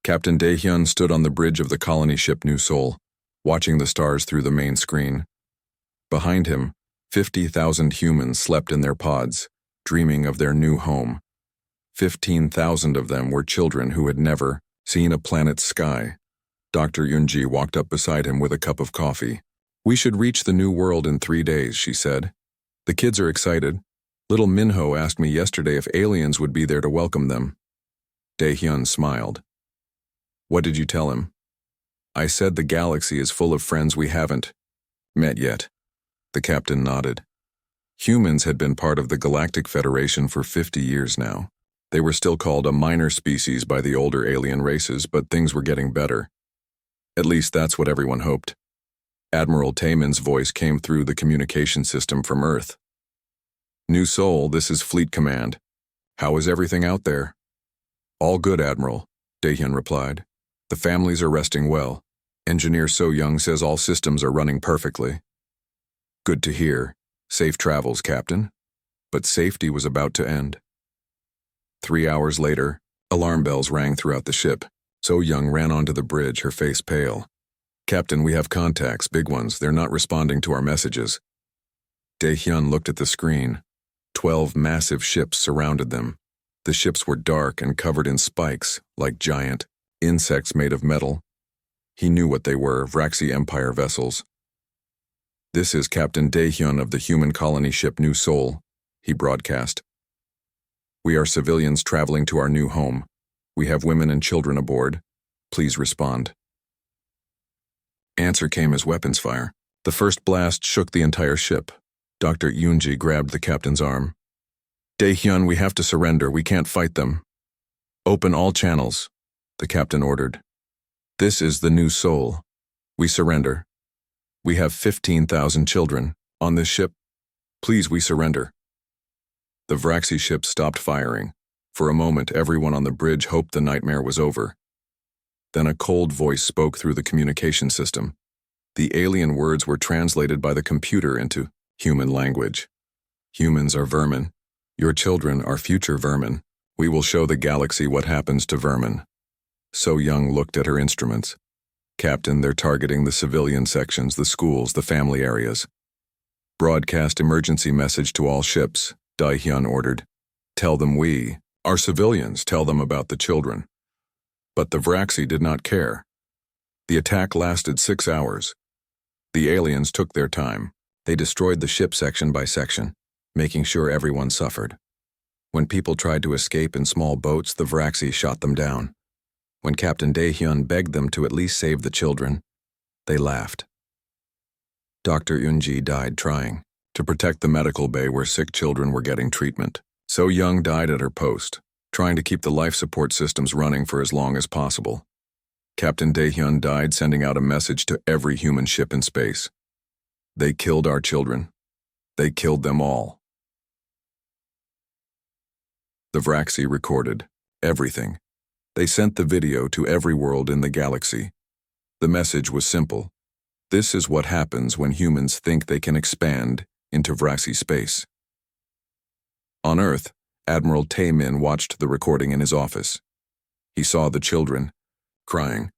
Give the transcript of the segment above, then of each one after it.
Captain Daehyun stood on the bridge of the colony ship New Seoul, watching the stars through the main screen. Behind him, 50,000 humans slept in their pods, dreaming of their new home. 15,000 of them were children who had never seen a planet's sky. Dr. Yoonji walked up beside him with a cup of coffee. "We should reach the new world in 3 days," she said. "The kids are excited. Little Minho asked me yesterday if aliens would be there to welcome them." Daehyun smiled. "What did you tell him?" "I said the galaxy is full of friends we haven't met yet." The captain nodded. Humans had been part of the Galactic Federation for 50 years now. They were still called a minor species by the older alien races, but things were getting better. At least that's what everyone hoped. Admiral Taemin's voice came through the communication system from Earth. "New Seoul, this is Fleet Command. How is everything out there?" "All good, Admiral," Daehyun replied. "The families are resting well. Engineer So Young says all systems are running perfectly." "Good to hear. Safe travels, Captain." But safety was about to end. 3 hours later, alarm bells rang throughout the ship. So Young ran onto the bridge, her face pale. "Captain, we have contacts, big ones. They're not responding to our messages." Daehyun looked at the screen. 12 massive ships surrounded them. The ships were dark and covered in spikes, like giant insects made of metal. He knew what they were, Vraxi Empire vessels. "This is Captain Daehyun of the human colony ship New Seoul," he broadcast. "We are civilians traveling to our new home. We have women and children aboard. Please respond." Answer came as weapons fire. The first blast shook the entire ship. Dr. Yoonji grabbed the captain's arm. "Daehyun, we have to surrender. We can't fight them." "Open all channels," the captain ordered. "This is the New Seoul. We surrender. We have 15,000 children on this ship. Please, we surrender." The Vraxi ship stopped firing. For a moment, everyone on the bridge hoped the nightmare was over. Then a cold voice spoke through the communication system. The alien words were translated by the computer into human language. "Humans are vermin. Your children are future vermin. We will show the galaxy what happens to vermin." So Young looked at her instruments. "Captain, they're targeting the civilian sections, the schools, the family areas." "Broadcast emergency message to all ships," Daehyun ordered. "Tell them we are civilians. Tell them about the children." But the Vraxi did not care. The attack lasted 6 hours. The aliens took their time. They destroyed the ship section by section, making sure everyone suffered. When people tried to escape in small boats, the Vraxi shot them down. When Captain Daehyun begged them to at least save the children, they laughed. Dr. Yoonji died trying to protect the medical bay where sick children were getting treatment. So Young died at her post, trying to keep the life support systems running for as long as possible. Captain Daehyun died sending out a message to every human ship in space. "They killed our children. They killed them all." The Vraxi recorded everything. They sent the video to every world in the galaxy. The message was simple. This is what happens when humans think they can expand into Vraxi space. On Earth, Admiral Taemin watched the recording in his office. He saw the children crying.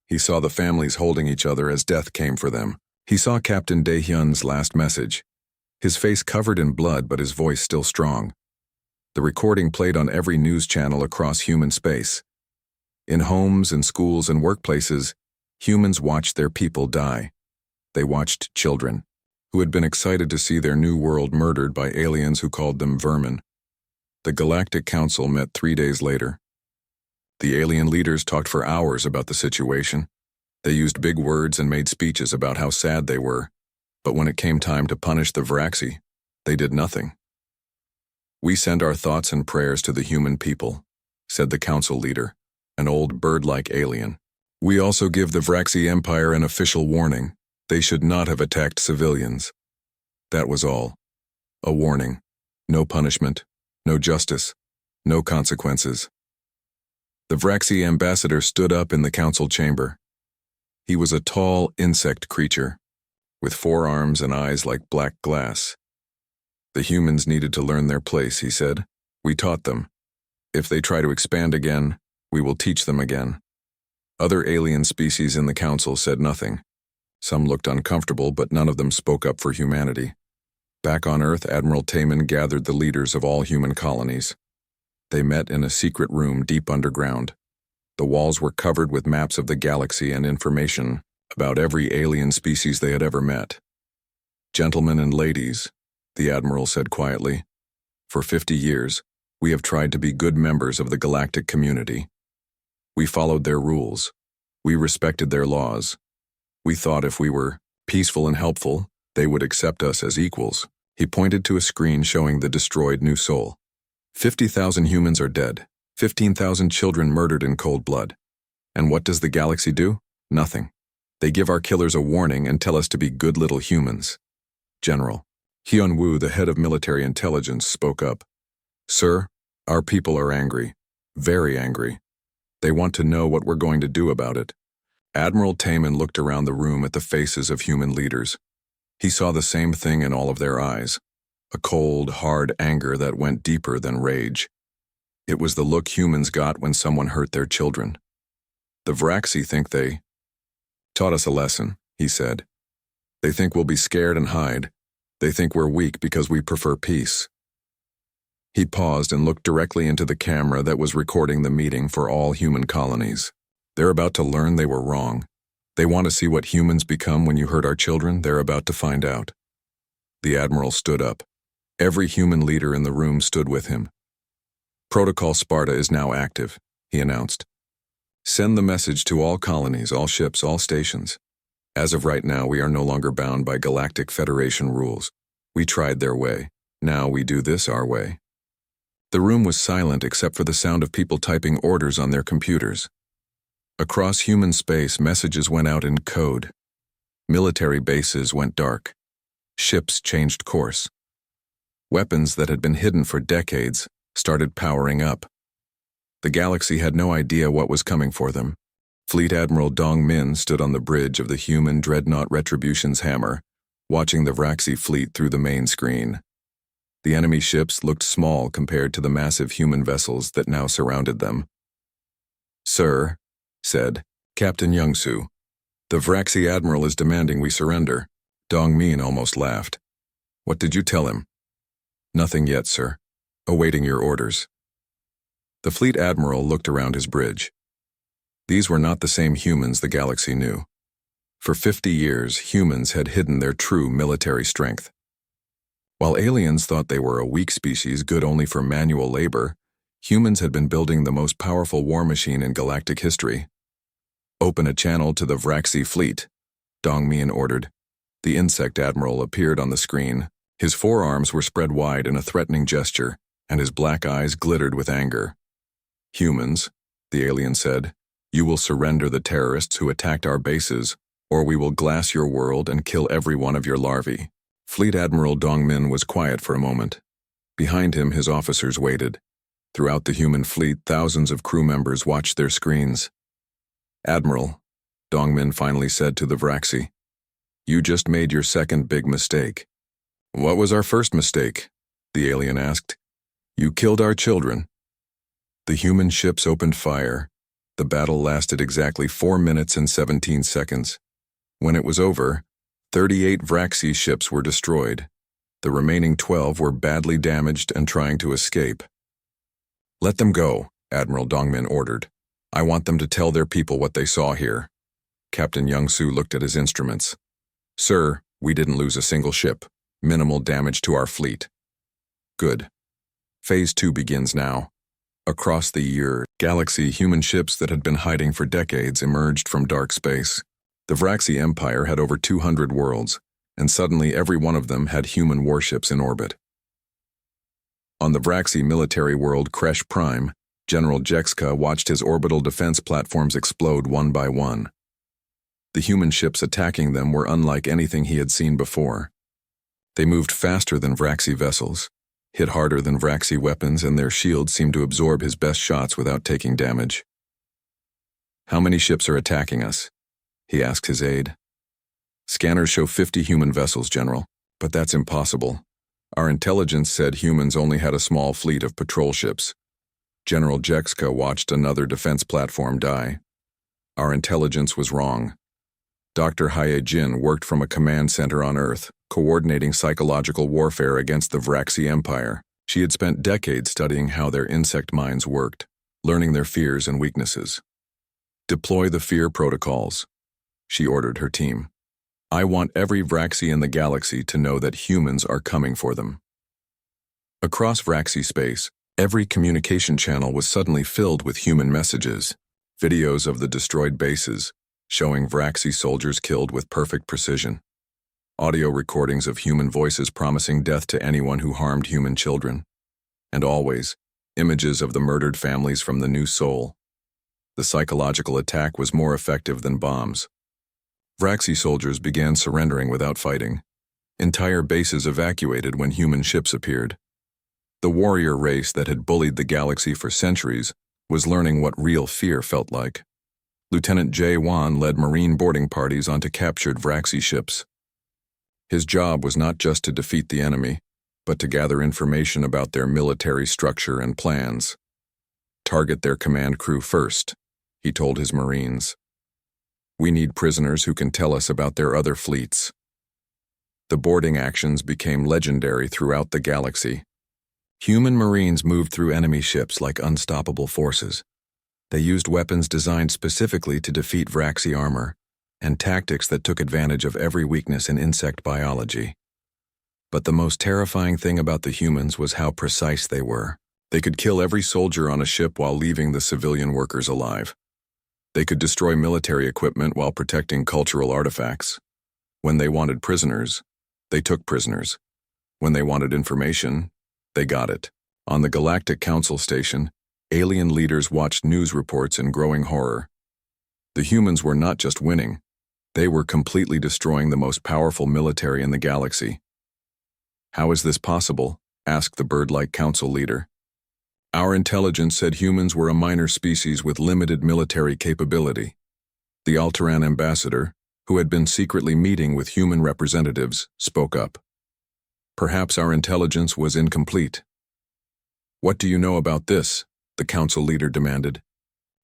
He saw the families holding each other as death came for them. He saw Captain Daehyun's last message. His face covered in blood, but his voice still strong. The recording played on every news channel across human space. In homes and schools and workplaces, humans watched their people die. They watched children, who had been excited to see their new world murdered by aliens who called them vermin. The Galactic Council met 3 days later. The alien leaders talked for hours about the situation. They used big words and made speeches about how sad they were, but when it came time to punish the Vraxi, they did nothing. "We send our thoughts and prayers to the human people," said the council leader, an old bird-like alien. "We also give the Vraxi Empire an official warning. They should not have attacked civilians." That was all. A warning. No punishment. No justice. No consequences. The Vraxi ambassador stood up in the council chamber. He was a tall insect creature, with 4 arms and eyes like black glass. "The humans needed to learn their place," he said. "We taught them. If they try to expand again, We will teach them again." Other alien species in the council said nothing. Some looked uncomfortable, but none of them spoke up for humanity. Back on Earth, Admiral Taman gathered the leaders of all human colonies. They met in a secret room deep underground. The walls were covered with maps of the galaxy and information about every alien species they had ever met. "Gentlemen and ladies," the Admiral said quietly, "for 50 years, we have tried to be good members of the galactic community. We followed their rules. We respected their laws. We thought if we were peaceful and helpful, they would accept us as equals." He pointed to a screen showing the destroyed New Sol. 50,000 humans are dead, 15,000 children murdered in cold blood. And what does the galaxy do? Nothing. They give our killers a warning and tell us to be good little humans. General Hyun-woo, the head of military intelligence, spoke up. "Sir, our people are angry. Very angry. They want to know what we're going to do about it." Admiral Taman looked around the room at the faces of human leaders. He saw the same thing in all of their eyes, a cold, hard anger that went deeper than rage. It was the look humans got when someone hurt their children. "The Vraxi think they taught us a lesson," he said. "They think we'll be scared and hide. They think we're weak because we prefer peace." He paused and looked directly into the camera that was recording the meeting for all human colonies. "They're about to learn they were wrong. They want to see what humans become when you hurt our children. They're about to find out." The Admiral stood up. Every human leader in the room stood with him. "Protocol Sparta is now active," he announced. "Send the message to all colonies, all ships, all stations. As of right now, we are no longer bound by Galactic Federation rules. We tried their way. Now we do this our way." The room was silent except for the sound of people typing orders on their computers. Across human space, messages went out in code. Military bases went dark. Ships changed course. Weapons that had been hidden for decades started powering up. The galaxy had no idea what was coming for them. Fleet Admiral Dong Min stood on the bridge of the human dreadnought Retribution's Hammer, watching the Vraxi fleet through the main screen. The enemy ships looked small compared to the massive human vessels that now surrounded them. "Sir," said Captain Young-soo, "the Vraxi Admiral is demanding we surrender." Dong Min almost laughed. "What did you tell him?" "Nothing yet, sir. Awaiting your orders." The Fleet Admiral looked around his bridge. These were not the same humans the galaxy knew. For 50 years, humans had hidden their true military strength. While aliens thought they were a weak species good only for manual labor, humans had been building the most powerful war machine in galactic history. "Open a channel to the Vraxi fleet," Dong Min ordered. The insect admiral appeared on the screen. His forearms were spread wide in a threatening gesture, and his black eyes glittered with anger. "Humans," the alien said, "you will surrender the terrorists who attacked our bases, or we will glass your world and kill every one of your larvae." Fleet Admiral Dong Min was quiet for a moment. Behind him, his officers waited. Throughout the human fleet, thousands of crew members watched their screens. "Admiral," Dong Min finally said to the Vraxi, "you just made your second big mistake." "What was our first mistake?" the alien asked. "You killed our children." The human ships opened fire. The battle lasted exactly 4 minutes and 17 seconds. When it was over, 38 Vraxi ships were destroyed. The remaining 12 were badly damaged and trying to escape. "Let them go," Admiral Dong Min ordered. "I want them to tell their people what they saw here." Captain Young-soo looked at his instruments. "Sir, we didn't lose a single ship. Minimal damage to our fleet." "Good. Phase 2 begins now." Across the galaxy, human ships that had been hiding for decades emerged from dark space. The Vraxi Empire had over 200 worlds, and suddenly every one of them had human warships in orbit. On the Vraxi military world Kresh Prime, General Jexka watched his orbital defense platforms explode one by one. The human ships attacking them were unlike anything he had seen before. They moved faster than Vraxi vessels, hit harder than Vraxi weapons, and their shields seemed to absorb his best shots without taking damage. "How many ships are attacking us?" he asked his aide. "Scanners show 50 human vessels, General, but that's impossible. Our intelligence said humans only had a small fleet of patrol ships." General Jexka watched another defense platform die. Our intelligence was wrong. Dr. Haye Jin worked from a command center on Earth, coordinating psychological warfare against the Vraxi Empire. She had spent decades studying how their insect minds worked, learning their fears and weaknesses. Deploy the fear protocols, she ordered her team. I want every Vraxi in the galaxy to know that humans are coming for them. Across Vraxi space, every communication channel was suddenly filled with human messages, videos of the destroyed bases, showing Vraxi soldiers killed with perfect precision, audio recordings of human voices promising death to anyone who harmed human children, and always, images of the murdered families from the New Sol. The psychological attack was more effective than bombs. Vraxi soldiers began surrendering without fighting. Entire bases evacuated when human ships appeared. The warrior race that had bullied the galaxy for centuries was learning what real fear felt like. Lieutenant Jay Wan led Marine boarding parties onto captured Vraxi ships. His job was not just to defeat the enemy, but to gather information about their military structure and plans. Target their command crew first, he told his Marines. We need prisoners who can tell us about their other fleets. The boarding actions became legendary throughout the galaxy. Human Marines moved through enemy ships like unstoppable forces. They used weapons designed specifically to defeat Vraxi armor, and tactics that took advantage of every weakness in insect biology. But the most terrifying thing about the humans was how precise they were. They could kill every soldier on a ship while leaving the civilian workers alive. They could destroy military equipment while protecting cultural artifacts. When they wanted prisoners, they took prisoners. When they wanted information, they got it. On the Galactic Council station, alien leaders watched news reports in growing horror. The humans were not just winning, they were completely destroying the most powerful military in the galaxy. How is this possible? Asked the bird-like council leader. Our intelligence said humans were a minor species with limited military capability. The Alteran ambassador, who had been secretly meeting with human representatives, spoke up. Perhaps our intelligence was incomplete. What do you know about this? The council leader demanded.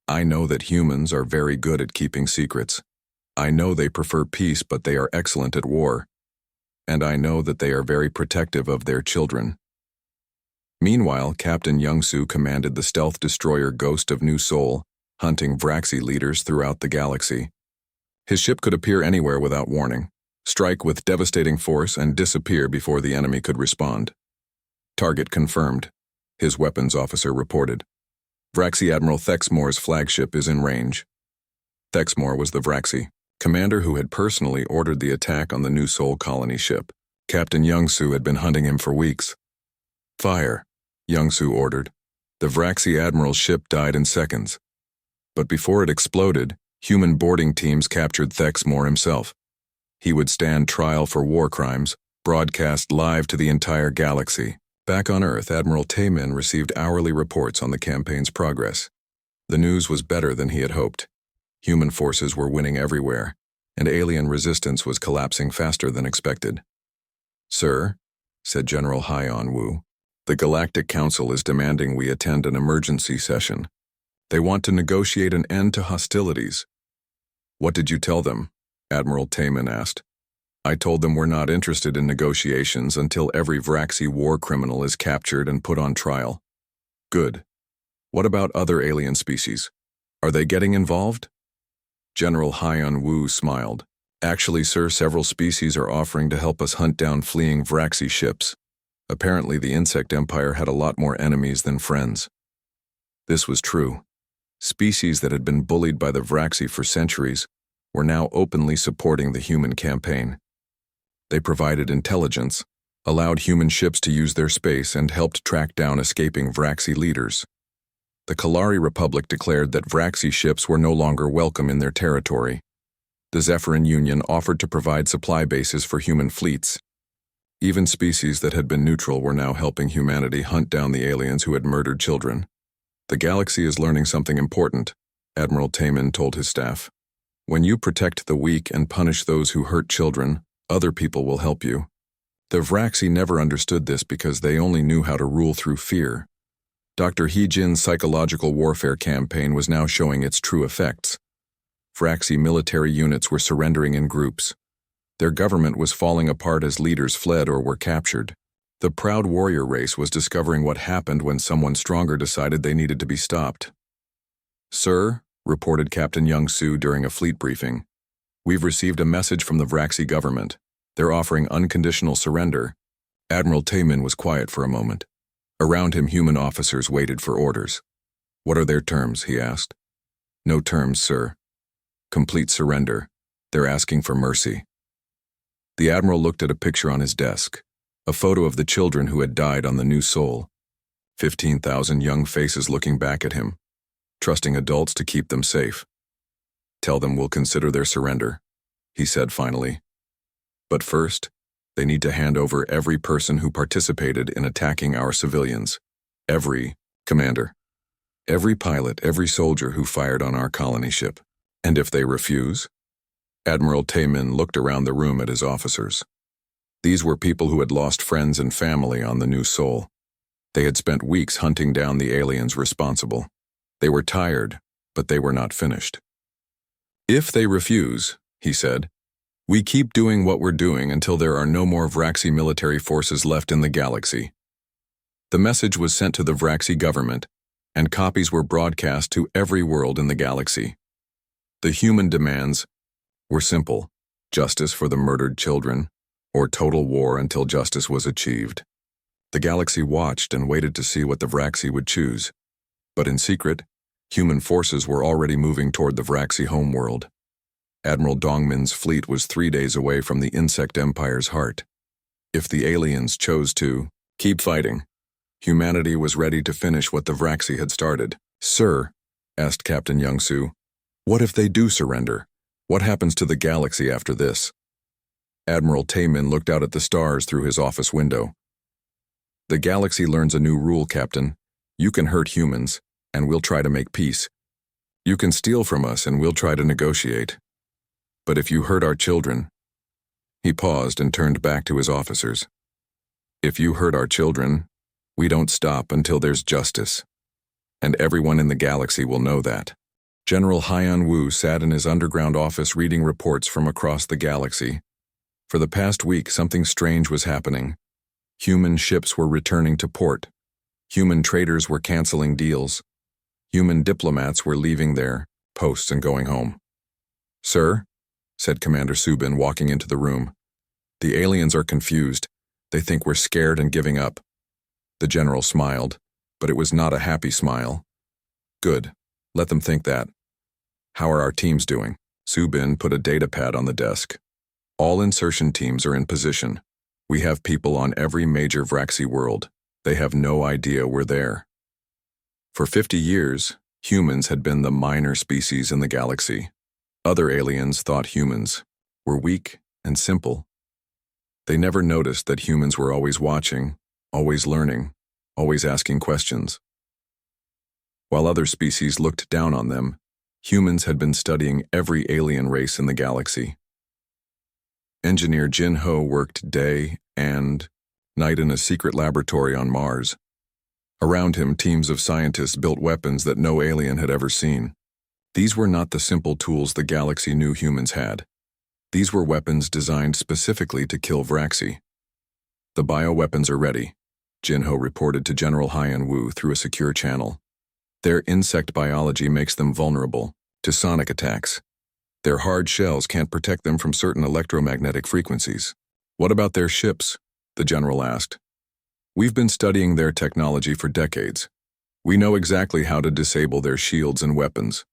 I know that humans are very good at keeping secrets. I know they prefer peace, but they are excellent at war. And I know that they are very protective of their children. Meanwhile, Captain Youngsu commanded the stealth destroyer Ghost of New Sol, hunting Vraxi leaders throughout the galaxy. His ship could appear anywhere without warning, strike with devastating force, and disappear before the enemy could respond. Target confirmed, his weapons officer reported. Vraxi Admiral Thexmore's flagship is in range. Thexmore was the Vraxi commander who had personally ordered the attack on the New Sol colony ship. Captain Youngsu had been hunting him for weeks. Fire, Youngsu ordered. The Vraxi Admiral's ship died in seconds. But before it exploded, human boarding teams captured Thexmore himself. He would stand trial for war crimes, broadcast live to the entire galaxy. Back on Earth, Admiral Taemin received hourly reports on the campaign's progress. The news was better than he had hoped. Human forces were winning everywhere, and alien resistance was collapsing faster than expected. Sir, said General Haiyan Wu, the Galactic Council is demanding we attend an emergency session. They want to negotiate an end to hostilities. What did you tell them? Admiral Taemin asked. I told them we're not interested in negotiations until every Vraxi war criminal is captured and put on trial. Good. What about other alien species? Are they getting involved? General Haiyan Wu smiled. Actually, sir, several species are offering to help us hunt down fleeing Vraxi ships. Apparently, the insect empire had a lot more enemies than friends. This was true. Species that had been bullied by the Vraxi for centuries were now openly supporting the human campaign. They provided intelligence, allowed human ships to use their space, and helped track down escaping Vraxi leaders. The Kalari Republic declared that Vraxi ships were no longer welcome in their territory. The Zephyrin Union offered to provide supply bases for human fleets. Even species that had been neutral were now helping humanity hunt down the aliens who had murdered children. The galaxy is learning something important, Admiral Taemin told his staff. When you protect the weak and punish those who hurt children, other people will help you. The Vraxi never understood this because they only knew how to rule through fear. Dr. He-jin's psychological warfare campaign was now showing its true effects. Vraxi military units were surrendering in groups. Their government was falling apart as leaders fled or were captured. The proud warrior race was discovering what happened when someone stronger decided they needed to be stopped. "Sir," reported Captain Young-Soo during a fleet briefing, "we've received a message from the Vraxi government. They're offering unconditional surrender." Admiral Taemin was quiet for a moment. Around him, human officers waited for orders. "What are their terms?" he asked. "No terms, sir. Complete surrender. They're asking for mercy." The admiral looked at a picture on his desk, a photo of the children who had died on the New Sol. 15,000 young faces looking back at him, trusting adults to keep them safe. "Tell them we'll consider their surrender," he said finally. "But first, they need to hand over every person who participated in attacking our civilians. Every commander. Every pilot, every soldier who fired on our colony ship. And if they refuse?" Admiral Taemin looked around the room at his officers. These were people who had lost friends and family on the New Sol. They had spent weeks hunting down the aliens responsible. They were tired, but they were not finished. "If they refuse," he said, "we keep doing what we're doing until there are no more Vraxi military forces left in the galaxy." The message was sent to the Vraxi government, and copies were broadcast to every world in the galaxy. The human demands were simple: justice for the murdered children, or total war until justice was achieved. The galaxy watched and waited to see what the Vraxi would choose. But in secret, human forces were already moving toward the Vraxi homeworld. Admiral Dongmin's fleet was 3 days away from the Insect Empire's heart. If the aliens chose to keep fighting, humanity was ready to finish what the Vraxi had started. "Sir," asked Captain Young-Soo, "what if they do surrender? What happens to the galaxy after this?" Admiral Taemin looked out at the stars through his office window. "The galaxy learns a new rule, Captain. You can hurt humans, and we'll try to make peace. You can steal from us, and we'll try to negotiate. But if you hurt our children—" He paused and turned back to his officers. "If you hurt our children, we don't stop until there's justice. And everyone in the galaxy will know that." General Hyun-woo sat in his underground office reading reports from across the galaxy. For the past week, something strange was happening. Human ships were returning to port. Human traders were canceling deals. Human diplomats were leaving their posts and going home. "Sir," said Commander Subin, walking into the room, "the aliens are confused. They think we're scared and giving up." The general smiled, but it was not a happy smile. "Good. Let them think that. How are our teams doing?" Subin put a data pad on the desk. "All insertion teams are in position. We have people on every major Vraxi world. They have no idea we're there." For 50 years, humans had been the minor species in the galaxy. Other aliens thought humans were weak and simple. They never noticed that humans were always watching, always learning, always asking questions. While other species looked down on them, humans had been studying every alien race in the galaxy. Engineer Jin Ho worked day and night in a secret laboratory on Mars. Around him, teams of scientists built weapons that no alien had ever seen. These were not the simple tools the galaxy knew humans had. These were weapons designed specifically to kill Vraxi. "The bioweapons are ready," Jin Ho reported to General Hyun-woo through a secure channel. "Their insect biology makes them vulnerable to sonic attacks. Their hard shells can't protect them from certain electromagnetic frequencies." "What about their ships?" the general asked. "We've been studying their technology for decades. We know exactly how to disable their shields and weapons.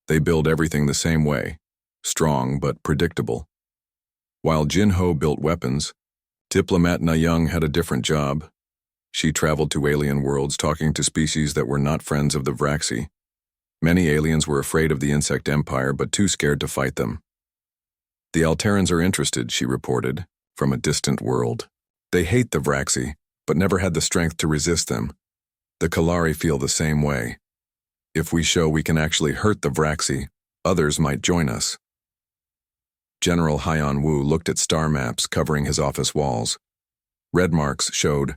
They build everything the same way, strong but predictable." While Jin Ho built weapons, diplomat Na Young had a different job. She traveled to alien worlds talking to species that were not friends of the Vraxi. Many aliens were afraid of the Insect Empire but too scared to fight them. "The Alterans are interested," she reported, from a distant world. "They hate the Vraxi, but never had the strength to resist them. The Kalari feel the same way. If we show we can actually hurt the Vraxi, others might join us." General Hyun-woo looked at star maps covering his office walls. Red marks showed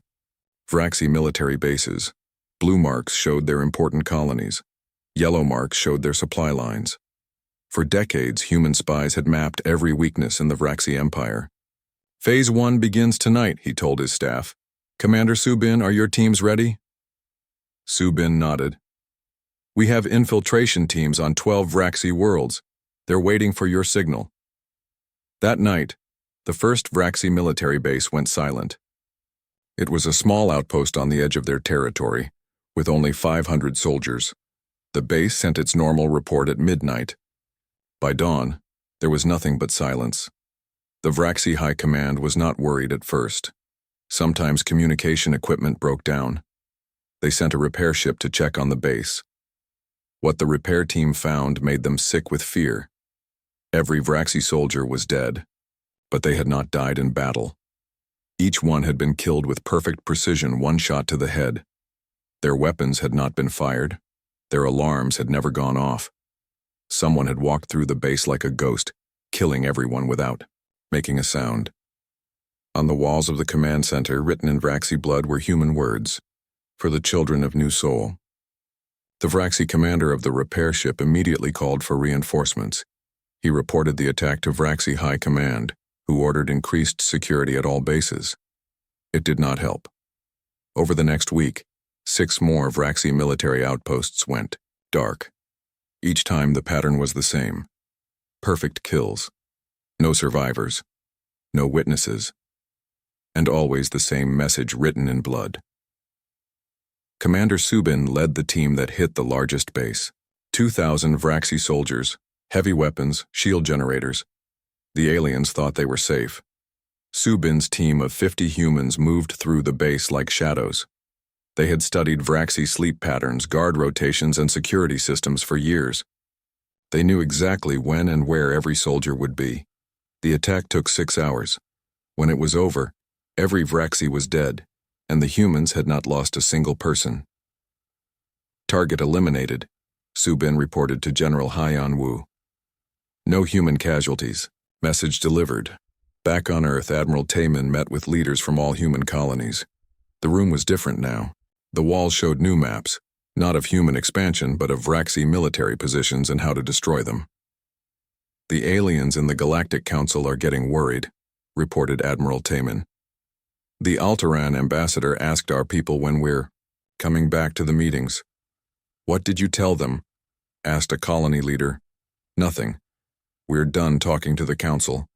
Vraxi military bases. Blue marks showed their important colonies. Yellow marks showed their supply lines. For decades, human spies had mapped every weakness in the Vraxi Empire. Phase 1 begins tonight, he told his staff. Commander Subin, are your teams ready? Subin nodded. We have infiltration teams on 12 Vraxi worlds. They're waiting for your signal. That night, the first Vraxi military base went silent. It was a small outpost on the edge of their territory, with only 500 soldiers. The base sent its normal report at midnight. By dawn, there was nothing but silence. The Vraxi High Command was not worried at first. Sometimes communication equipment broke down. They sent a repair ship to check on the base. What the repair team found made them sick with fear. Every Vraxi soldier was dead, but they had not died in battle. Each one had been killed with perfect precision, one shot to the head. Their weapons had not been fired. Their alarms had never gone off. Someone had walked through the base like a ghost, killing everyone without making a sound. On the walls of the command center, written in Vraxi blood, were human words, for the children of New Sol. The Vraxi commander of the repair ship immediately called for reinforcements. He reported the attack to Vraxi High Command, who ordered increased security at all bases. It did not help. Over the next week, 6 more Vraxi military outposts went dark. Each time the pattern was the same. Perfect kills. No survivors. No witnesses. And always the same message written in blood. Commander Subin led the team that hit the largest base. 2,000 Vraxi soldiers, heavy weapons, shield generators. The aliens thought they were safe. Subin's team of 50 humans moved through the base like shadows. They had studied Vraxi sleep patterns, guard rotations, and security systems for years. They knew exactly when and where every soldier would be. The attack took 6 hours. When it was over, every Vraxi was dead, and the humans had not lost a single person. Target eliminated, Subin reported to General Haiyan Wu. No human casualties. Message delivered. Back on Earth, Admiral Taemin met with leaders from all human colonies. The room was different now. The walls showed new maps, not of human expansion, but of Vraxi military positions and how to destroy them. The aliens in the Galactic Council are getting worried, reported Admiral Taemin. The Altaran ambassador asked our people when we're coming back to the meetings. What did you tell them? Asked a colony leader. Nothing. We're done talking to the council.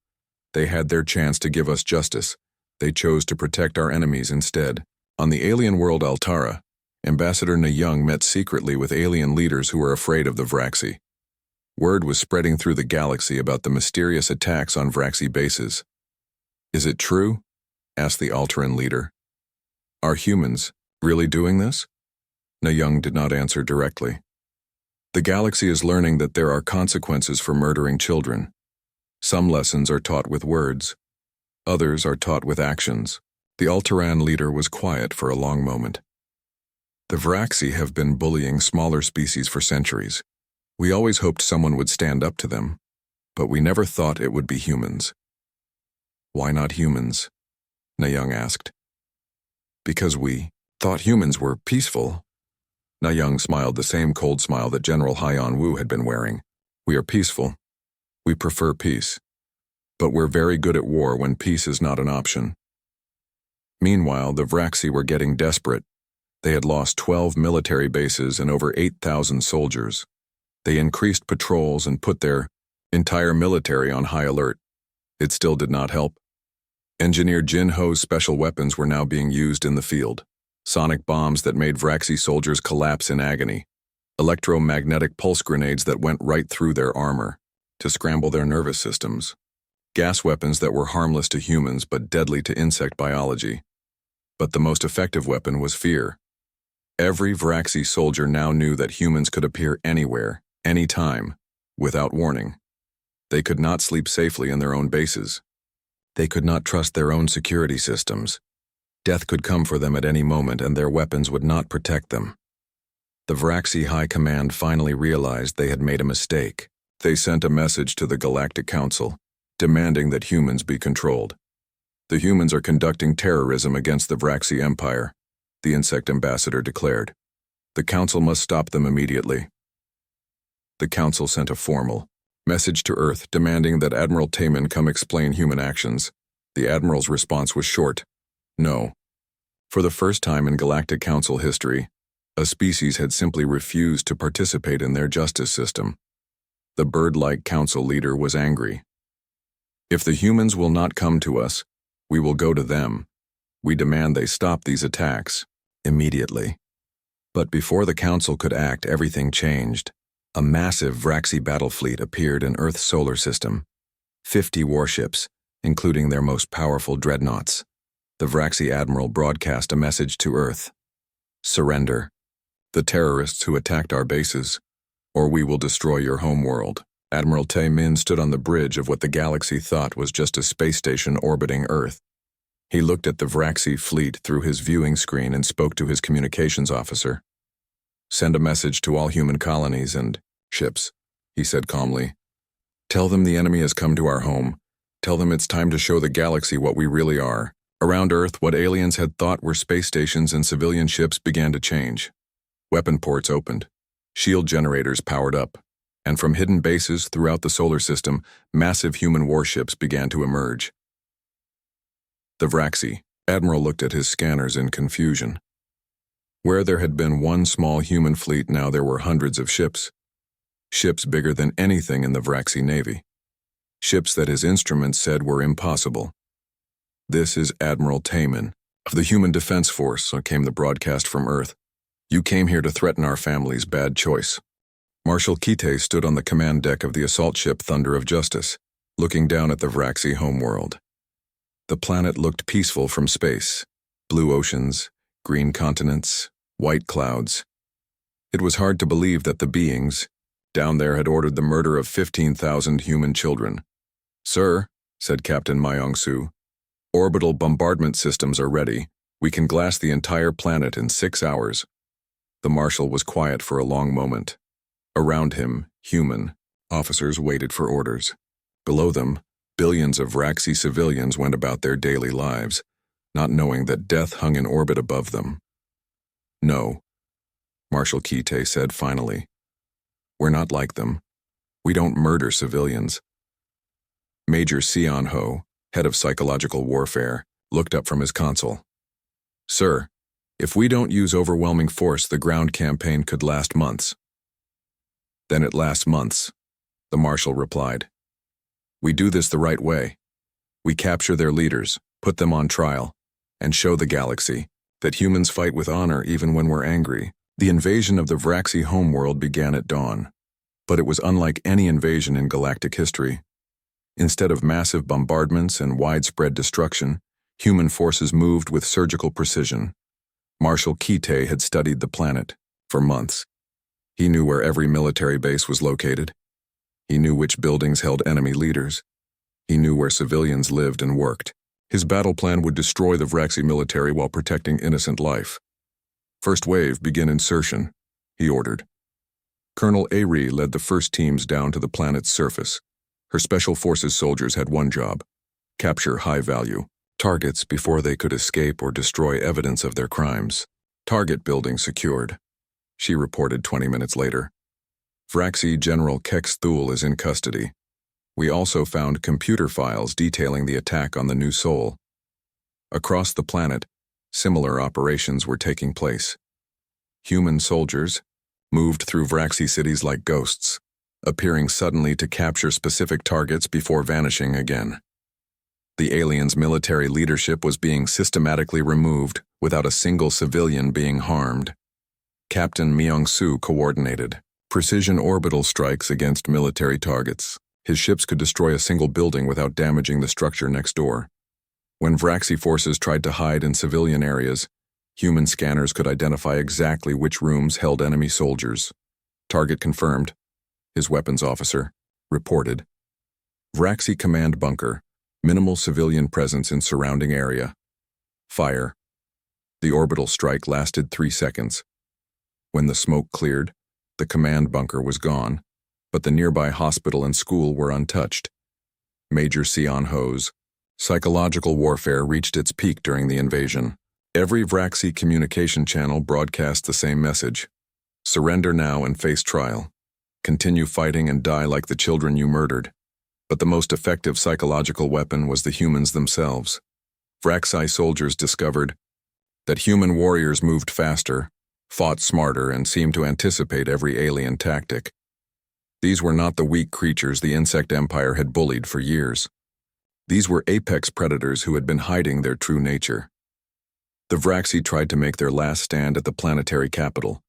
They had their chance to give us justice. They chose to protect our enemies instead. On the alien world Altara, Ambassador Nayung met secretly with alien leaders who were afraid of the Vraxi. Word was spreading through the galaxy about the mysterious attacks on Vraxi bases. Is it true? Asked the Altaran leader. Are humans really doing this? Nayung did not answer directly. The galaxy is learning that there are consequences for murdering children. Some lessons are taught with words. Others are taught with actions. The Altaran leader was quiet for a long moment. The Vraxi have been bullying smaller species for centuries. We always hoped someone would stand up to them, but we never thought it would be humans. Why not humans? Nayung asked. Because we thought humans were peaceful. Nayung smiled, the same cold smile that General Haiyan Wu had been wearing. We are peaceful. We prefer peace. But we're very good at war when peace is not an option. Meanwhile, the Vraxi were getting desperate. They had lost 12 military bases and over 8,000 soldiers. They increased patrols and put their entire military on high alert. It still did not help. Engineer Jin Ho's special weapons were now being used in the field. Sonic bombs that made Vraxi soldiers collapse in agony. Electromagnetic pulse grenades that went right through their armor to scramble their nervous systems. Gas weapons that were harmless to humans but deadly to insect biology. But the most effective weapon was fear. Every Vraxi soldier now knew that humans could appear anywhere, anytime, without warning. They could not sleep safely in their own bases. They could not trust their own security systems. Death could come for them at any moment, and their weapons would not protect them. The Vraxi High Command finally realized they had made a mistake. They sent a message to the Galactic Council, demanding that humans be controlled. The humans are conducting terrorism against the Vraxi Empire, the insect ambassador declared. The Council must stop them immediately. The Council sent a formal message to Earth demanding that Admiral Taman come explain human actions. The Admiral's response was short: no. For the first time in Galactic Council history, a species had simply refused to participate in their justice system. The bird-like council leader was angry. If the humans will not come to us, we will go to them. We demand they stop these attacks immediately. But before the council could act, everything changed. A massive Vraxi battle fleet appeared in Earth's solar system. 50 warships, including their most powerful dreadnoughts. The Vraxi admiral broadcast a message to Earth: surrender. The terrorists who attacked our bases, or we will destroy your homeworld. Admiral Tae-min stood on the bridge of what the galaxy thought was just a space station orbiting Earth. He looked at the Vraxi fleet through his viewing screen and spoke to his communications officer. Send a message to all human colonies and ships, he said calmly. Tell them the enemy has come to our home. Tell them it's time to show the galaxy what we really are. Around Earth, what aliens had thought were space stations and civilian ships began to change. Weapon ports opened. Shield generators powered up. And from hidden bases throughout the solar system, massive human warships began to emerge. The Vraxi admiral looked at his scanners in confusion. Where there had been one small human fleet, now there were hundreds of ships. Ships bigger than anything in the Vraxi navy. Ships that his instruments said were impossible. This is Admiral Taman of the Human Defense Force, came the broadcast from Earth. You came here to threaten our family's bad choice. Marshal Kite stood on the command deck of the assault ship Thunder of Justice, looking down at the Vraxi homeworld. The planet looked peaceful from space. Blue oceans, green continents, white clouds. It was hard to believe that the beings down there had ordered the murder of 15,000 human children. Sir, said Captain Myong-Soo, orbital bombardment systems are ready. We can glass the entire planet in 6 hours. The Marshal was quiet for a long moment. Around him, human officers waited for orders. Below them, billions of Vraxi civilians went about their daily lives, not knowing that death hung in orbit above them. No, Marshal Kite said finally. We're not like them. We don't murder civilians. Major Sion Ho, head of psychological warfare, looked up from his console. Sir, if we don't use overwhelming force, the ground campaign could last months. Then it lasts months, the Marshal replied. We do this the right way. We capture their leaders, put them on trial, and show the galaxy that humans fight with honor even when we're angry. The invasion of the Vraxi homeworld began at dawn, but it was unlike any invasion in galactic history. Instead of massive bombardments and widespread destruction, human forces moved with surgical precision. Marshal Kite had studied the planet for months. He knew where every military base was located. He knew which buildings held enemy leaders. He knew where civilians lived and worked. His battle plan would destroy the Vraxi military while protecting innocent life. First wave, begin insertion, he ordered. Colonel Ari led the first teams down to the planet's surface. Her Special Forces soldiers had one job: capture high-value targets before they could escape or destroy evidence of their crimes. Target building secured, she reported 20 minutes later. Vraxi General Kex Thule is in custody. We also found computer files detailing the attack on the New Sol. Across the planet, similar operations were taking place. Human soldiers moved through Vraxi cities like ghosts, appearing suddenly to capture specific targets before vanishing again. The aliens' military leadership was being systematically removed without a single civilian being harmed. Captain Myong-Soo coordinated precision orbital strikes against military targets. His ships could destroy a single building without damaging the structure next door. When Vraxi forces tried to hide in civilian areas, human scanners could identify exactly which rooms held enemy soldiers. Target confirmed, his weapons officer reported. Vraxi command bunker, minimal civilian presence in surrounding area. Fire. The orbital strike lasted 3 seconds. When the smoke cleared, the command bunker was gone, but the nearby hospital and school were untouched. Major Sion Ho's psychological warfare reached its peak during the invasion. Every Vraxi communication channel broadcast the same message: Surrender now and face trial. Continue fighting and die like the children you murdered. But the most effective psychological weapon was the humans themselves. Vraxi soldiers discovered that human warriors moved faster, fought smarter, and seemed to anticipate every alien tactic. These were not the weak creatures the insect empire had bullied for years. These were apex predators who had been hiding their true nature. The Vraxi tried to make their last stand at the planetary capital.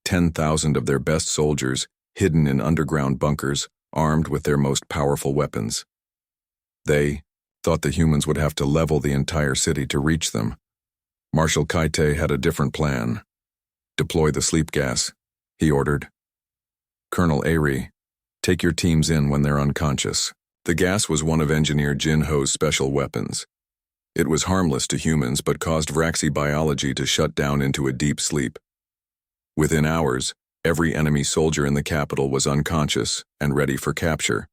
10,000 of their best soldiers, hidden in underground bunkers, armed with their most powerful weapons. They thought the humans would have to level the entire city to reach them. Marshal Kaite had a different plan. Deploy the sleep gas, he ordered. Colonel Ari, take your teams in when they're unconscious. The gas was one of Engineer Jin Ho's special weapons. It was harmless to humans but caused Vraxi biology to shut down into a deep sleep. Within hours, every enemy soldier in the capital was unconscious and ready for capture.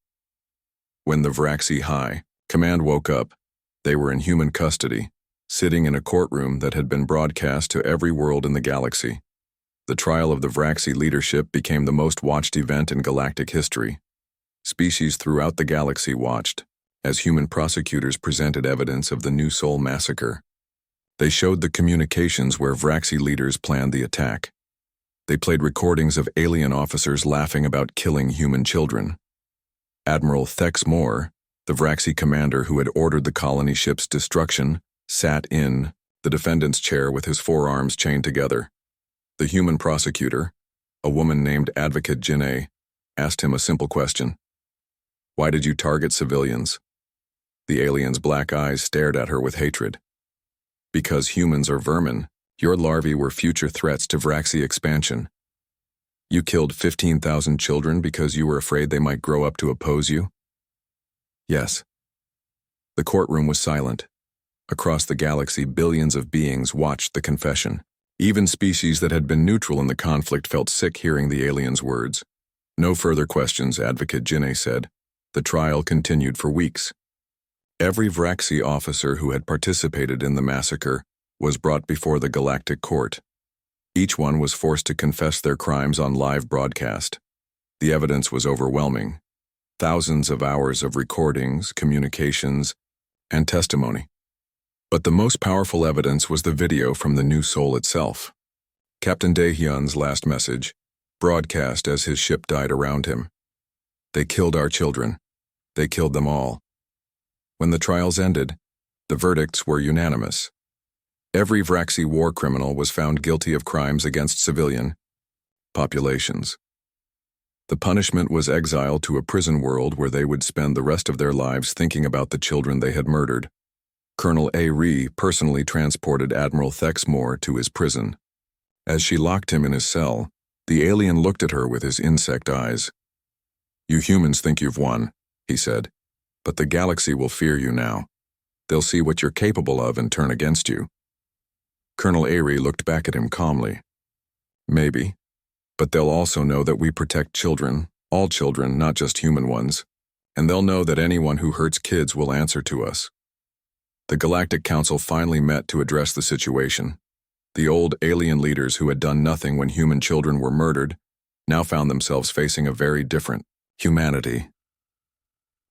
When the Vraxi High Command woke up, they were in human custody, sitting in a courtroom that had been broadcast to every world in the galaxy. The trial of the Vraxi leadership became the most watched event in galactic history. Species throughout the galaxy watched, as human prosecutors presented evidence of the New Sol massacre. They showed the communications where Vraxi leaders planned the attack. They played recordings of alien officers laughing about killing human children. Admiral Thex Moore, the Vraxi commander who had ordered the colony ship's destruction, sat in the defendant's chair with his forearms chained together. The human prosecutor, a woman named Advocate Jinne, asked him a simple question. Why did you target civilians? The alien's black eyes stared at her with hatred. Because humans are vermin, your larvae were future threats to Vraxi expansion. You killed 15,000 children because you were afraid they might grow up to oppose you? Yes. The courtroom was silent. Across the galaxy, billions of beings watched the confession. Even species that had been neutral in the conflict felt sick hearing the alien's words. No further questions, Advocate Jinne said. The trial continued for weeks. Every Vraxi officer who had participated in the massacre was brought before the Galactic Court. Each one was forced to confess their crimes on live broadcast. The evidence was overwhelming. Thousands of hours of recordings, communications, and testimony. But the most powerful evidence was the video from the New Sol itself. Captain Daehyun's last message, broadcast as his ship died around him. They killed our children. They killed them all. When the trials ended, the verdicts were unanimous. Every Vraxi war criminal was found guilty of crimes against civilian populations. The punishment was exile to a prison world where they would spend the rest of their lives thinking about the children they had murdered. Colonel Ari personally transported Admiral Thex Moore to his prison. As she locked him in his cell, the alien looked at her with his insect eyes. You humans think you've won, he said, but the galaxy will fear you now. They'll see what you're capable of and turn against you. Colonel Ari looked back at him calmly. Maybe, but they'll also know that we protect children, all children, not just human ones, and they'll know that anyone who hurts kids will answer to us. The Galactic Council finally met to address the situation. The old alien leaders who had done nothing when human children were murdered now found themselves facing a very different humanity.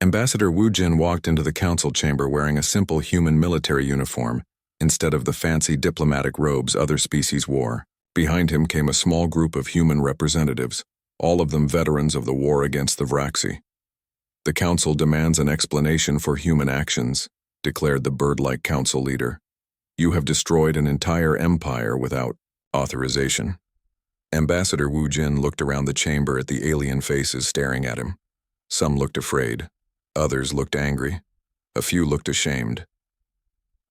Ambassador Wu Jin walked into the council chamber wearing a simple human military uniform instead of the fancy diplomatic robes other species wore. Behind him came a small group of human representatives, all of them veterans of the war against the Vraxi. The council demands an explanation for human actions, declared the bird-like council leader. You have destroyed an entire empire without authorization. Ambassador Wu Jin looked around the chamber at the alien faces staring at him. Some looked afraid. Others looked angry. A few looked ashamed.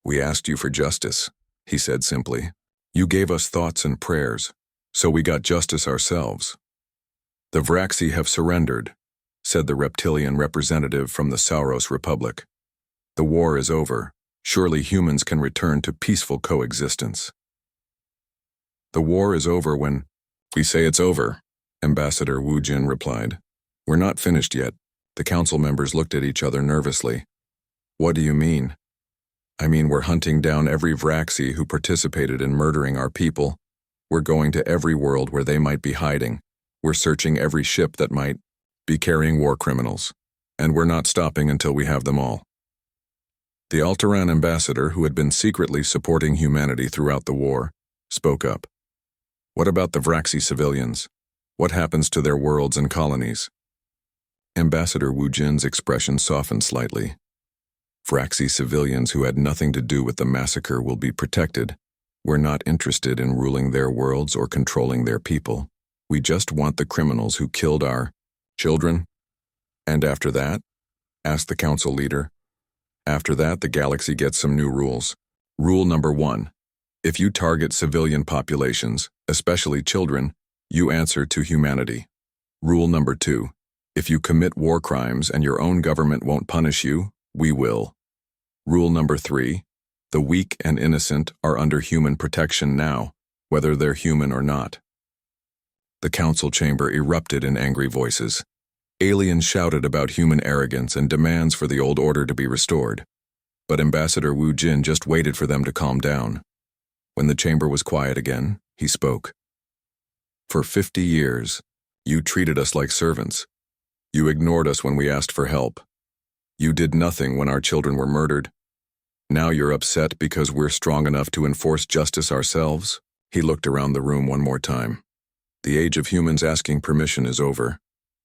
We asked you for justice, he said simply. You gave us thoughts and prayers, so we got justice ourselves. The Vraxi have surrendered, said the reptilian representative from the Sauros Republic. The war is over. Surely humans can return to peaceful coexistence. The war is over when we say it's over, Ambassador Wu Jin replied. We're not finished yet. The council members looked at each other nervously. What do you mean? I mean we're hunting down every Vraxi who participated in murdering our people. We're going to every world where they might be hiding. We're searching every ship that might be carrying war criminals. And we're not stopping until we have them all. The Altaran ambassador, who had been secretly supporting humanity throughout the war, spoke up. What about the Vraxi civilians? What happens to their worlds and colonies? Ambassador Wu Jin's expression softened slightly. Vraxi civilians who had nothing to do with the massacre will be protected. We're not interested in ruling their worlds or controlling their people. We just want the criminals who killed our children. And after that? Asked the council leader. After that, the galaxy gets some new rules. Rule number 1. If you target civilian populations, especially children, you answer to humanity. Rule number 2. If you commit war crimes and your own government won't punish you, we will. Rule number 3. The weak and innocent are under human protection now, whether they're human or not. The council chamber erupted in angry voices. Aliens shouted about human arrogance and demands for the old order to be restored. But Ambassador Wu Jin just waited for them to calm down. When the chamber was quiet again, he spoke. For 50 years, you treated us like servants. You ignored us when we asked for help. You did nothing when our children were murdered. Now you're upset because we're strong enough to enforce justice ourselves? He looked around the room one more time. The age of humans asking permission is over.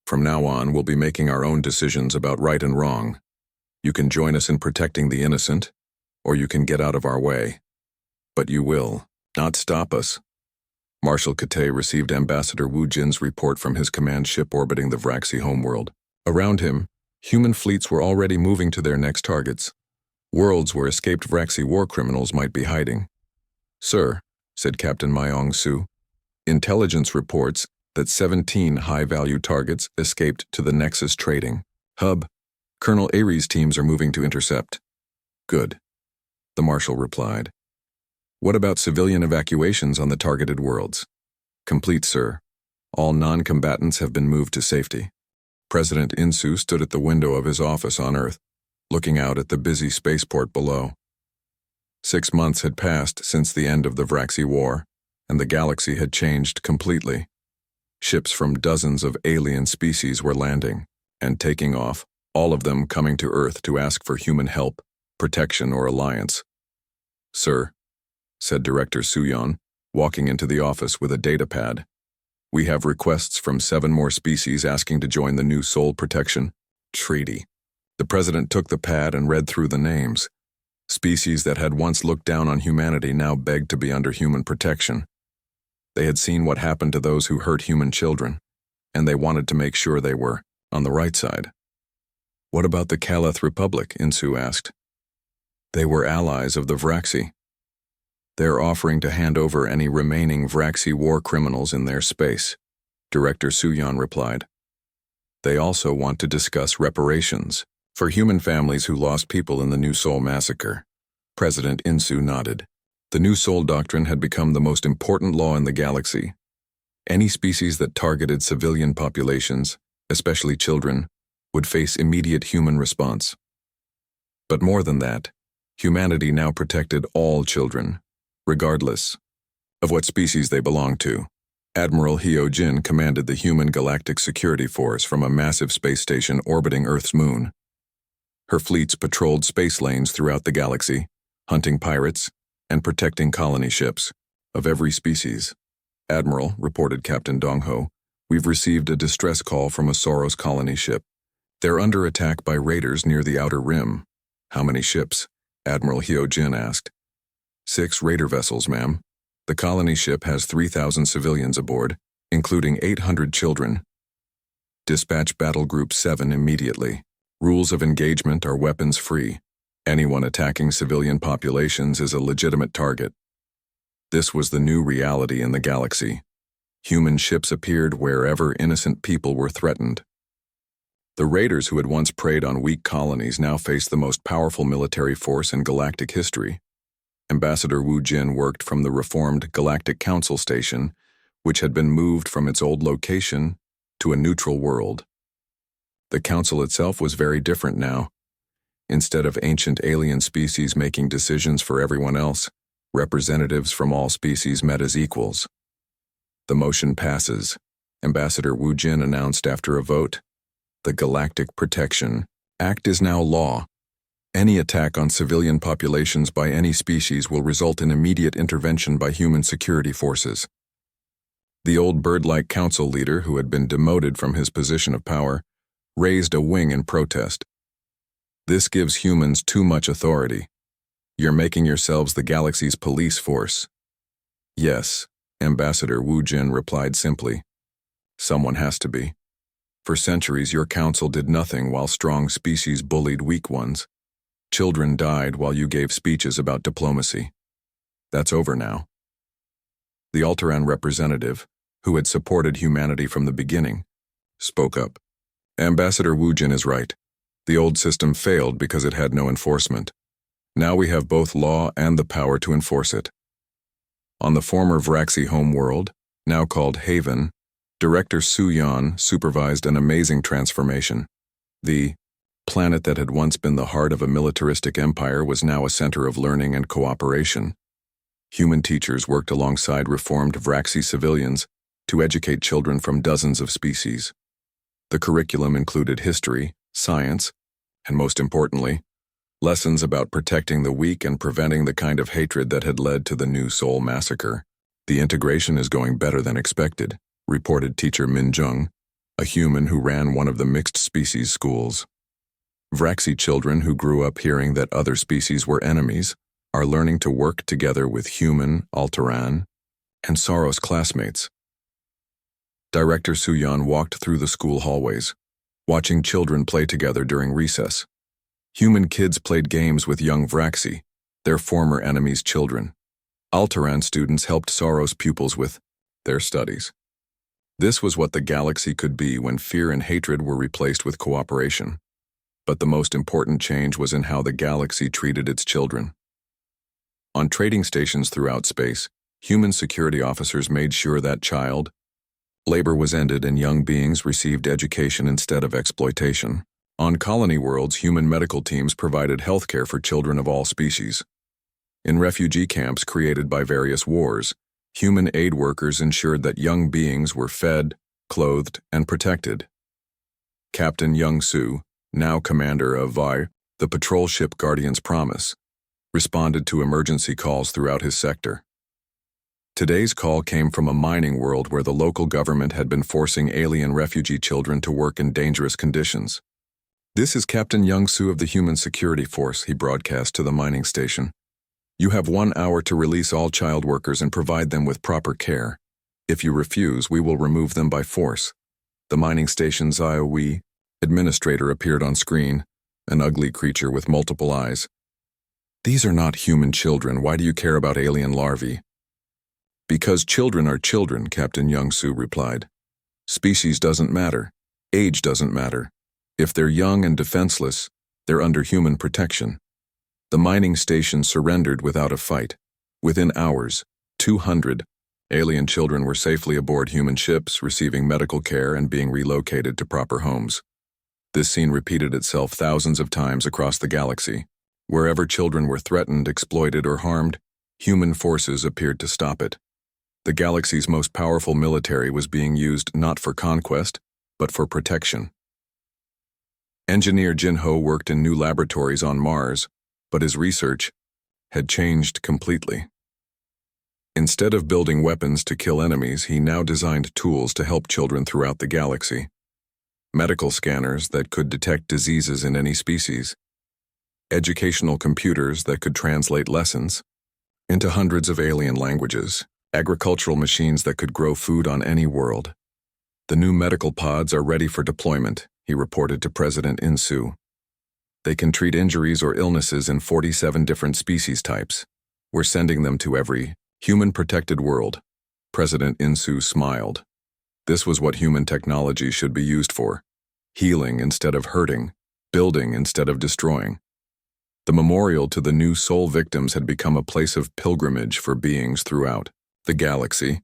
From now on, we'll be making our own decisions about right and wrong. You can join us in protecting the innocent, or you can get out of our way. But you will not stop us. Marshal Kate received Ambassador Wu Jin's report from his command ship orbiting the Vraxi homeworld. Around him, human fleets were already moving to their next targets, worlds where escaped Vraxi war criminals might be hiding. Sir, said Captain Myong Su, intelligence reports that 17 high-value targets escaped to the Nexus trading hub. Colonel Ares' teams are moving to intercept. Good, the Marshal replied. What about civilian evacuations on the targeted worlds? Complete, sir. All non-combatants have been moved to safety. President Insu stood at the window of his office on Earth, looking out at the busy spaceport below. 6 months had passed since the end of the Vraxi War, and the galaxy had changed completely. Ships from dozens of alien species were landing and taking off, all of them coming to Earth to ask for human help, protection, or alliance. Sir, said Director Suyon, walking into the office with a data pad. We have requests from 7 more species asking to join the new Soul Protection Treaty. The president took the pad and read through the names. Species that had once looked down on humanity now begged to be under human protection. They had seen what happened to those who hurt human children, and they wanted to make sure they were on the right side. What about the Kaleth Republic? Insu asked. They were allies of the Vraxi. They're offering to hand over any remaining Vraxi war criminals in their space, Director Suyon replied. They also want to discuss reparations for human families who lost people in the New Soul massacre. President Insu nodded. The New Soul Doctrine had become the most important law in the galaxy. Any species that targeted civilian populations, especially children, would face immediate human response. But more than that, humanity now protected all children, regardless of what species they belonged to. Admiral Hyo Jin commanded the human Galactic Security Force from a massive space station orbiting Earth's moon. Her fleets patrolled space lanes throughout the galaxy, hunting pirates and protecting colony ships of every species. Admiral, reported Captain Dongho, we've received a distress call from a Soros colony ship. They're under attack by raiders near the outer rim. How many ships? Admiral Hyo Jin asked. 6 raider vessels, ma'am. The colony ship has 3,000 civilians aboard, including 800 children. Dispatch Battle Group 7 immediately. Rules of engagement are weapons-free. Anyone attacking civilian populations is a legitimate target. This was the new reality in the galaxy. Human ships appeared wherever innocent people were threatened. The raiders who had once preyed on weak colonies now faced the most powerful military force in galactic history. Ambassador Wu Jin worked from the reformed Galactic Council Station, which had been moved from its old location to a neutral world. The council itself was very different now. Instead of ancient alien species making decisions for everyone else, representatives from all species met as equals. The motion passes. Ambassador Wu Jin announced after a vote. The Galactic Protection Act is now law. Any attack on civilian populations by any species will result in immediate intervention by human security forces. The old bird-like council leader, who had been demoted from his position of power, raised a wing in protest. This gives humans too much authority. You're making yourselves the galaxy's police force. Yes, Ambassador Wu Jin replied simply. Someone has to be. For centuries, your council did nothing while strong species bullied weak ones. Children died while you gave speeches about diplomacy. That's over now. The Alteran representative, who had supported humanity from the beginning, spoke up. Ambassador Wu Jin is right. The old system failed because it had no enforcement. Now we have both law and the power to enforce it. On the former Vraxi homeworld, now called Haven, Director Su Yan supervised an amazing transformation. The planet that had once been the heart of a militaristic empire was now a center of learning and cooperation. Human teachers worked alongside reformed Vraxi civilians to educate children from dozens of species. The curriculum included history, science, and most importantly, lessons about protecting the weak and preventing the kind of hatred that had led to the New Soul massacre. The integration is going better than expected, reported teacher Min Jung, a human who ran one of the mixed species schools. Vraxi children who grew up hearing that other species were enemies are learning to work together with human, Alteran, and Saros classmates. Director Su Yan walked through the school hallways, watching children play together during recess. Human kids played games with young Vraxi, their former enemies' children. Alteran students helped Saros pupils with their studies. This was what the galaxy could be when fear and hatred were replaced with cooperation. But the most important change was in how the galaxy treated its children. On trading stations throughout space, human security officers made sure that child labor was ended and young beings received education instead of exploitation. On colony worlds, human medical teams provided healthcare for children of all species. In refugee camps created by various wars, human aid workers ensured that young beings were fed, clothed, and protected. Captain Young Su, now commander of VAR, the patrol ship Guardian's Promise, responded to emergency calls throughout his sector. Today's call came from a mining world where the local government had been forcing alien refugee children to work in dangerous conditions. This is Captain Young Su of the Human Security Force, he broadcast to the mining station. You have 1 hour to release all child workers and provide them with proper care. If you refuse, we will remove them by force. The mining station's IOE administrator appeared on screen, an ugly creature with multiple eyes. These are not human children. Why do you care about alien larvae? Because children are children, Captain Young Su replied. Species doesn't matter. Age doesn't matter. If they're young and defenseless, they're under human protection. The mining station surrendered without a fight. Within hours, 200 alien children were safely aboard human ships, receiving medical care and being relocated to proper homes. This scene repeated itself thousands of times across the galaxy. Wherever children were threatened, exploited, or harmed, human forces appeared to stop it. The galaxy's most powerful military was being used not for conquest, but for protection. Engineer Jin Ho worked in new laboratories on Mars, but his research had changed completely. Instead of building weapons to kill enemies, he now designed tools to help children throughout the galaxy. Medical scanners that could detect diseases in any species, educational computers that could translate lessons into hundreds of alien languages, agricultural machines that could grow food on any world. The new medical pods are ready for deployment, he reported to President Insu. They can treat injuries or illnesses in 47 different species types. We're sending them to every human-protected world. President Insu smiled. This was what human technology should be used for. Healing instead of hurting, building instead of destroying. The memorial to the New Soul victims had become a place of pilgrimage for beings throughout the galaxy.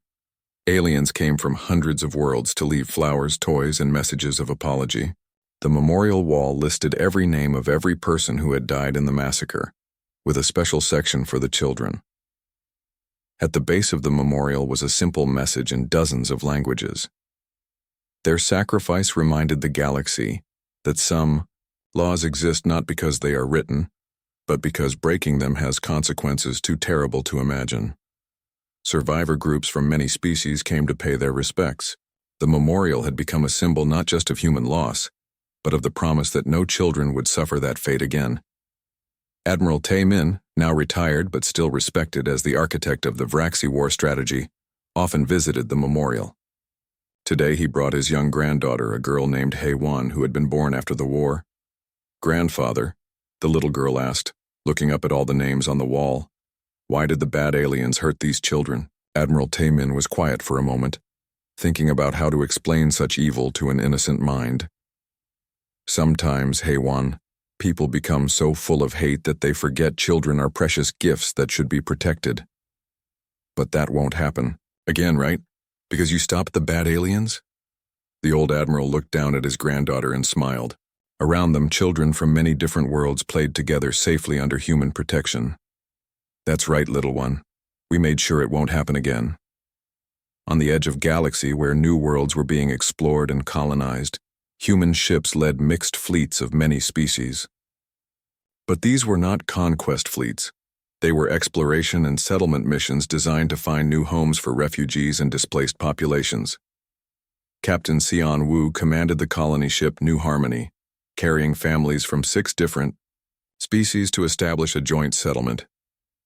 Aliens came from hundreds of worlds to leave flowers, toys, and messages of apology. The memorial wall listed every name of every person who had died in the massacre, with a special section for the children. At the base of the memorial was a simple message in dozens of languages. Their sacrifice reminded the galaxy that some laws exist not because they are written, but because breaking them has consequences too terrible to imagine. Survivor groups from many species came to pay their respects. The memorial had become a symbol not just of human loss, but of the promise that no children would suffer that fate again. Admiral Tae-min, now retired but still respected as the architect of the Vraxi war strategy, often visited the memorial. Today he brought his young granddaughter, a girl named Hae-won, who had been born after the war. "Grandfather," the little girl asked, looking up at all the names on the wall, "why did the bad aliens hurt these children?" Admiral Tae-min was quiet for a moment, thinking about how to explain such evil to an innocent mind. "Sometimes, Hae-won, people become so full of hate that they forget children are precious gifts that should be protected. But that won't happen. Again, right? Because you stopped the bad aliens?" The old admiral looked down at his granddaughter and smiled. Around them, children from many different worlds played together safely under human protection. "That's right, little one. We made sure it won't happen again." On the edge of galaxy, where new worlds were being explored and colonized, human ships led mixed fleets of many species. But these were not conquest fleets. They were exploration and settlement missions designed to find new homes for refugees and displaced populations. Captain Seon Woo commanded the colony ship New Harmony, carrying families from 6 different species to establish a joint settlement.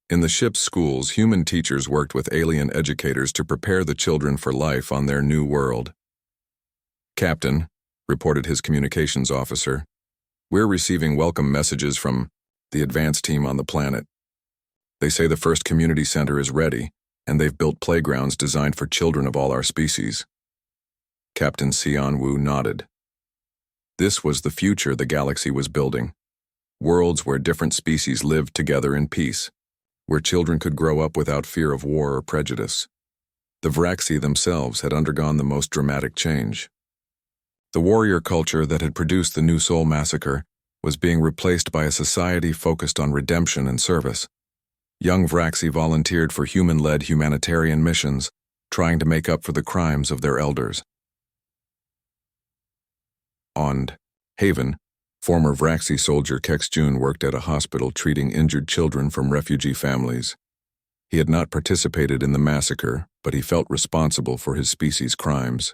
In the ship's schools, human teachers worked with alien educators to prepare the children for life on their new world. "Captain," reported his communications officer, "we're receiving welcome messages from the advanced team on the planet. They say the first community center is ready, and they've built playgrounds designed for children of all our species." Captain Seon Woo nodded. This was the future the galaxy was building. Worlds where different species lived together in peace, where children could grow up without fear of war or prejudice. The Vraxi themselves had undergone the most dramatic change. The warrior culture that had produced the New Soul massacre was being replaced by a society focused on redemption and service. Young Vraxi volunteered for human-led humanitarian missions, trying to make up for the crimes of their elders. On Haven, former Vraxi soldier Kex Jun worked at a hospital treating injured children from refugee families. He had not participated in the massacre, but he felt responsible for his species' crimes.